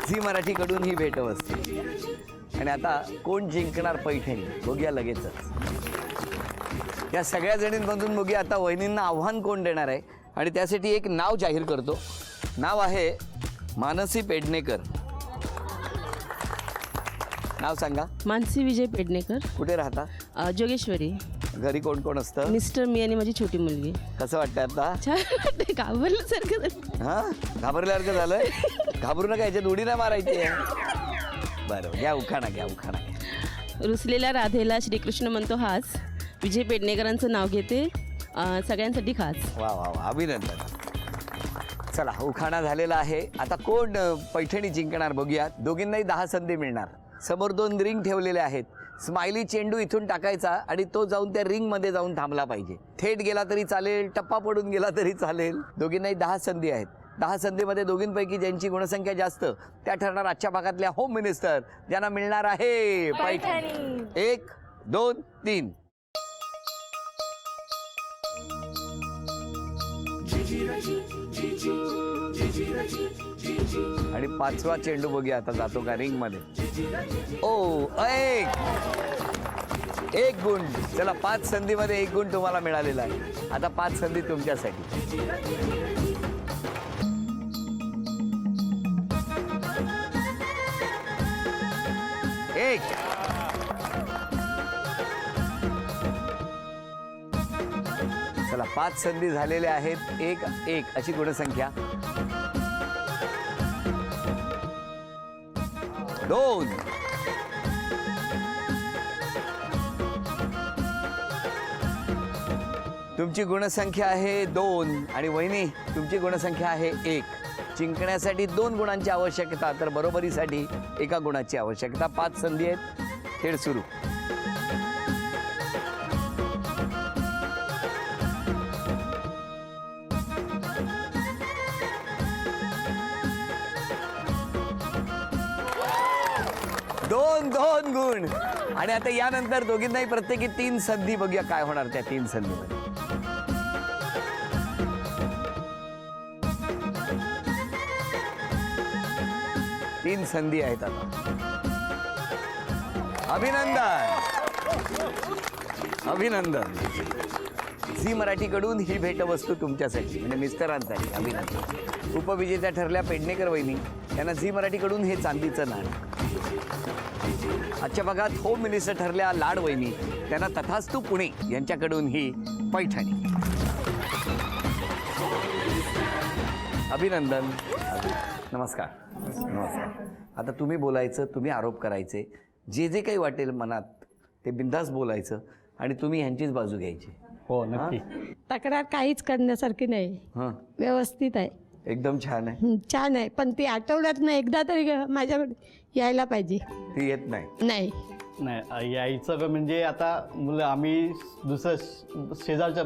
Zee मराठीकडून ही भेटवस्तू. आणि आता कोण जिंकणार पैठणी बघूया लगेचच. या सगळ्या जणींमधून बघूया आता वहिनींना आव्हान कोण देणार आहे. आणि त्यासाठी एक नाव जाहीर करतो. नाव आहे मानसी पेडणेकर. नाव सांगा. मानसी विजय पेडणेकर. कुठे राहता? जोगेश्वरी. घरी कोण कोण असतं? मिस्टर, मी आणि माझी छोटी मुलगी. कसं वाटतं आता? छान वाटतंय, घाबरल्यासारखं. हां, घाबरल्यासारखं झालंय. घाबरू नका, याच्यात उडी नाही मारायची आहे. बरं, घ्या उखाणा, घ्या उखाणा घ्या. रुसलेल्या राधेला श्रीकृष्ण म्हणतो हास. विजय पेडणेकरांचं नाव घेते, सगळ्यांसाठी खास. वा वा वा, अभिनंदन. चला, उखाणा झालेला आहे. आता कोण पैठणी जिंकणार बघूया. दोघींनाही 10 संधी मिळणार. समोर 2 रिंग ठेवलेले आहेत. स्माइली चेंडू इथून टाकायचा आणि तो जाऊन त्या रिंगमध्ये जाऊन थांबला पाहिजे. थेट गेला तरी चालेल, टप्पा पडून गेला तरी चालेल. दोघींनाही 10 संधी आहेत. 10 संधीमध्ये दोघींपैकी ज्यांची गुणसंख्या जास्त त्या ठरणार आजच्या भागातल्या होम मिनिस्टर, ज्यांना मिळणार आहे पैठणी. 1 2 3. आणि 5वा चेंडू बघूया आता जातो का रिंग मध्ये. ओ, एक गुण. चला, 5 संधीमध्ये 1 गुण तुम्हाला मिळालेला आहे. आता 5 संधी तुमच्यासाठी. एक. चला, 5 संधी झालेल्या आहेत. 1-1 अशी गुणसंख्या. 2. तुमची गुणसंख्या आहे 2 आणि वहिनी तुमची गुणसंख्या आहे 1. जिंकण्यासाठी 2 गुणांची आवश्यकता, तर बरोबरीसाठी 1 गुणाची आवश्यकता. 5 संधी आहेत. खेळ सुरू. दोन गुण. आणि आता यानंतर दोघींनाही प्रत्येकी 3 संधी. बघूया काय होणार त्या 3 संधीमध्ये. तीन संधी आहेत आता. अभिनंदन, अभिनंदन. झी मराठीकडून ही भेटवस्तू तुमच्यासाठी, म्हणजे मिस्टरांसाठी. अभिनंदन. उपविजेत्या ठरल्या पेडणेकर वहिनी यांना झी मराठीकडून हे चांदीचं नाणं. आजच्या भागात होम मिनिस्टर ठरल्या लाड वहिनी, त्यांना तथास्तू पुणे यांच्याकडून ही पैठणी. अभिनंदन. नमस्कार. नमस्कार. आता तुम्ही बोलायचं, तुम्ही आरोप करायचे, जे जे काही वाटेल मनात ते बिनधास्त बोलायचं आणि तुम्ही ह्यांचीच बाजू घ्यायची. हो, नक्की. तक्रार काहीच करण्यासारखी नाही. हां, व्यवस्थित आहे, एकदम छान आहे. छान आहे. पण ती आठवड्यातनं एकदा तरी माझ्याकडे यायला पाहिजे. ती येत नाही. नाही नाही यायचं म्हणजे आता मुलं आम्ही दुसरं शेजारच्या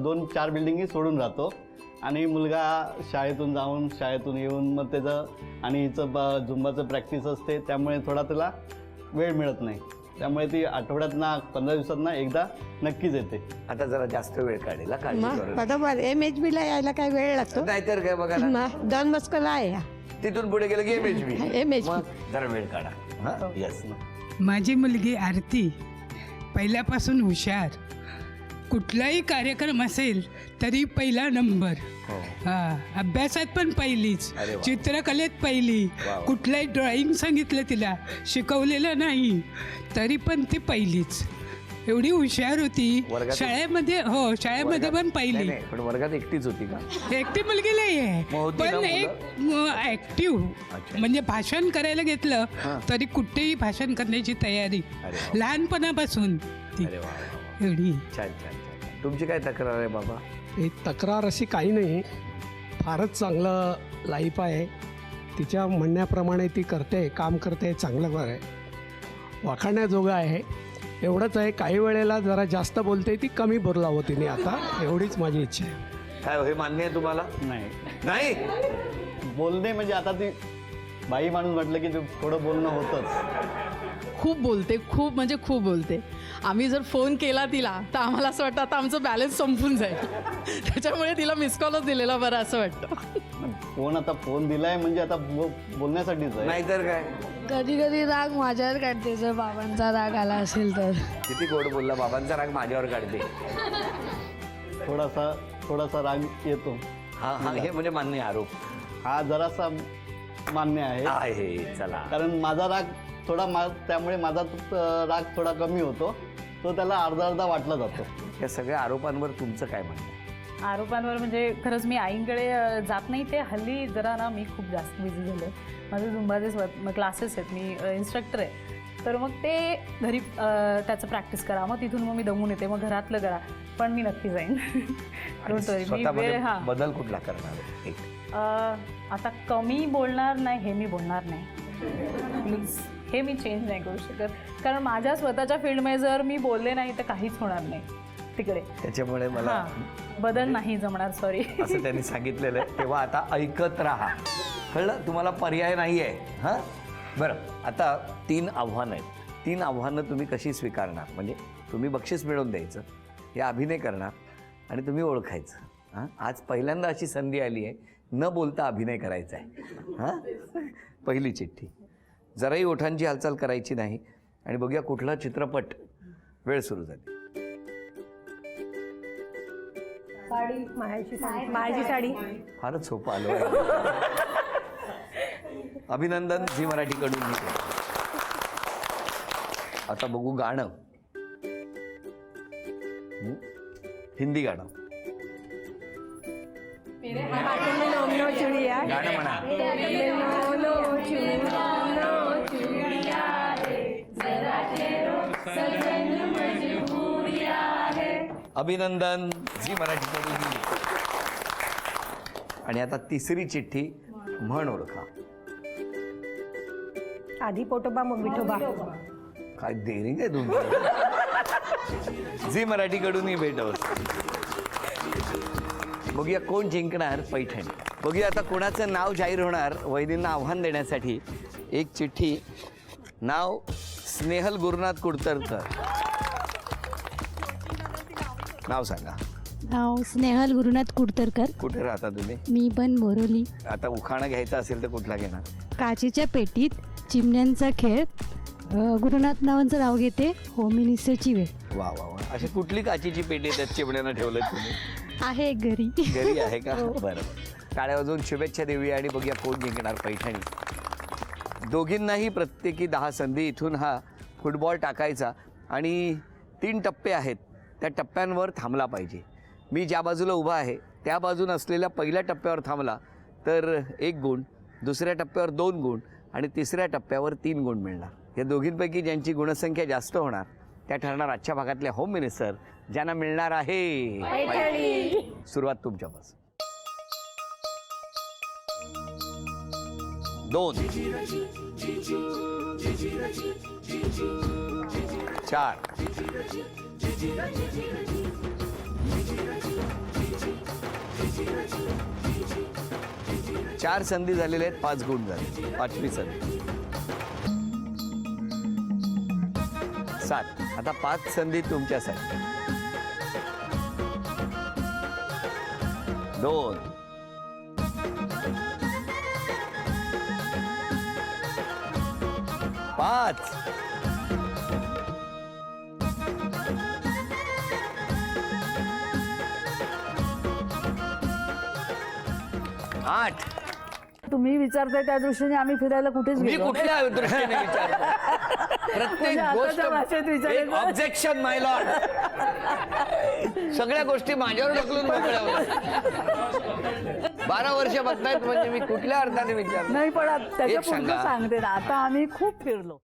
2-4 बिल्डिंगी सोडून राहतो आणि मुलगा शाळेतून येऊन मग त्याचं आणि हिचं झुंबाचं प्रॅक्टिस असते, त्यामुळे थोडा त्याला वेळ मिळत नाही. त्यामुळे ती आठवड्यातनं 15 दिवसांना एकदा नक्कीच येते. आता जरा जास्त वेळ काढेल. बरोबर. MHB ला यायला काय वेळ लागतो? नाहीतर काय बघा ना, डॉन बॉस्कोला आहे. तिथून पुढे गेलं की MHB. MHB. जरा वेळ काढा. यस. माझी मुलगी आरती पहिल्यापासून हुशार. कुठलाही कार्यक्रम असेल तरी पहिला नंबर. अभ्यासात पण पहिलीच, अरे वा. चित्रकलेत पहिली. वा. कुठलंही ड्रॉइंग सांगितलं तिला, शिकवलेलं नाही तरी पण ती पहिलीच. एवढी हुशार होती वर्गात? शाळेमध्ये. हो, शाळेमध्ये पण पहिली. नाही, पण वर्गात एकटीच होती का? एकटी मुलगी नाही आहे, मग होती ना पण मुलं? एक ऍक्टिव्ह. अच्छा. म्हणजे भाषण करायला घेतलं हां. तरी कुठेही भाषण करण्याची तयारी अरे वा. लहानपणापासून ती अरे वा, वा, वा. एवढी. छान छान छान. तुमची काय तक्रार आहे बाबा? ही तक्रार अशी काही नाही. फारच चांगलं लाईफ आहे. तिच्या म्हणण्याप्रमाणे ती करते, काम करते, चांगलं आहे, वाखाणण्याजोगं आहे. एवढंच आहे, काही वेळेला जरा जास्त बोलते, ती कमी बोलावं तिने आता, एवढीच माझी इच्छा आहे. काय हे मान्य आहे तुम्हाला? नाही नाही. बोलणे म्हणजे आता ती बाई माणूस म्हटलं की थोडं बोलणं होतंच. खूप बोलते, खूप म्हणजे खूप बोलते. आम्ही जर फोन केला तिला तर आम्हाला असं वाटतं आता आमचं बॅलन्स संपून जाईल. त्याच्यामुळे तिला मिस कॉलच दिलेला बरं असं वाटतं. फोन दिलाय म्हणजे आता बोलण्यासाठीच आहे. नाहीतर काय. कधी कधी राग माझ्यावर काढते जर बाबांचा राग आला असेल तर. किती गोड बोलला, बाबांचा राग माझ्यावर काढते. थोडासा राग येतो. हा हे म्हणजे मान्य आरोप हा जरासा मान्य आहे. आहे. चला, कारण माझा राग त्यामुळे माझा राग थोडा कमी होतो. तो त्याला अर्धा वाटला जातो. या सगळ्या आरोपांवर तुमचं काय म्हणणं आहे? आरोपांवर म्हणजे खरंच मी आईंकडे जात नाही. ते हल्ली जरा ना मी खूप जास्त बिझी झाले. माझे झुंबाचे क्लासेस आहेत, मी इन्स्ट्रक्टर आहे. तर मग ते घरी त्याचं प्रॅक्टिस करा, मग तिथून मग मी दमून येते, मग घरातलं करा. पण मी नक्की जाईन. मी स्वतःमध्ये हां बदल कुठला करणार आहे? आता कमी बोलणार नाही हे मी बोलणार नाही प्लीज. हे मी चेंज नाही करू शकत, कारण माझ्या स्वतःच्या फील्डमध्ये जर मी बोलले नाही तर काहीच होणार नाही तिकडे. त्याच्यामुळे मला बदल नाही जमणार, सॉरी. असं त्यांनी सांगितलेलं आहे. तेव्हा आता ऐकत राहा, कळलं? तुम्हाला पर्याय नाही आहे. हां, बरं. आता 3 आव्हानं आहेत. 3 आव्हानं तुम्ही कशी स्वीकारणार? म्हणजे तुम्ही बक्षीस मिळवून द्यायचं, या अभिनय करणार आणि तुम्ही ओळखायचं. हां, आज पहिल्यांदा अशी संधी आली आहे, न बोलता अभिनय करायचा आहे. हां, पहिली चिठ्ठी. जराही ओठांची हालचाल करायची नाही आणि बघूया कुठला चित्रपट. वेळ सुरू झाली. माझी साडी. फारच सोपं आलो आहे. अभिनंदन झी मराठीकडून. आता बघू गाणं. हिंदी गाणं. गाणं म्हणा. अभिनंदन झी मराठीकडून. आणि आता तिसरी चिठ्ठी. म्हण ओळखा. आधी पोटोबा मग विठोबा. काय देणी आहे तुमची. झी मराठीकडूनही भेटवत. बघूया कोण जिंकणार पैठणी. बघूया आता कोणाचं नाव जाहीर होणार. वहिनींना आव्हान देण्यासाठी एक चिठ्ठी. नाव स्नेहल गुरुनाथ कुडतरकर. नाव सांगा. नाव स्नेहल गुरुनाथ कुडतरकर. कुठे राहता तुम्ही? मी पण बोरोली. आता उखाणा घ्यायचा असेल तर कुठला घेणार? काचेच्या पेटीत चिमण्यांचा खेळ. गुरुनाथ नावांचं नाव घेते. होमिनिसची वेळ. वा वा वा. अशी कुठली काचीची पेटी त्यात चिमण्यानं ठेवलं तुम्ही? आहे घरी. घरी आहे का? बरं. टाळ्या वाजवून शुभेच्छा देऊया आणि बघूया कोण जिंकणार पैठणी. दोघींनाही प्रत्येकी 10 संधी. इथून हा फुटबॉल टाकायचा आणि 3 टप्पे आहेत. त्या टप्प्यांवर थांबला पाहिजे. मी ज्या बाजूला उभा आहे त्या बाजून असलेल्या पहिल्या टप्प्यावर थांबला तर 1 गुण, दुसऱ्या टप्प्यावर 2 गुण आणि तिसऱ्या टप्प्यावर 3 गुण मिळणार. या दोघींपैकी ज्यांची गुणसंख्या जास्त होणार त्या ठरणार आजच्या भागातल्या होम मिनिस्टर, ज्यांना मिळणार आहे. सुरुवात तुमच्यापासून. 2 4 4 संधी झालेल्या आहेत. 5 गुण झाले. 5वी संधी. 7. आता 5 संधी तुमच्यासाठी. 2 5 8. तुम्ही विचारताय त्या दृष्टीने आम्ही फिरायला कुठेच मी गेलो कुठल्या दृष्टीने विचारतो? प्रत्येक आताच्या भाषेत गोष्ट विचारायचं. ऑब्जेक्शन माय लॉर्ड. सगळ्या गोष्टी माझ्यावर ढकलून मोकळ्या होत्या. 12 वर्ष बघतायत म्हणजे मी कुठल्या अर्थाने विचारतो? नाही, पण त्याच्या एक पुढचं सांगा. सांगते ना, आता आम्ही खूप फिरलो.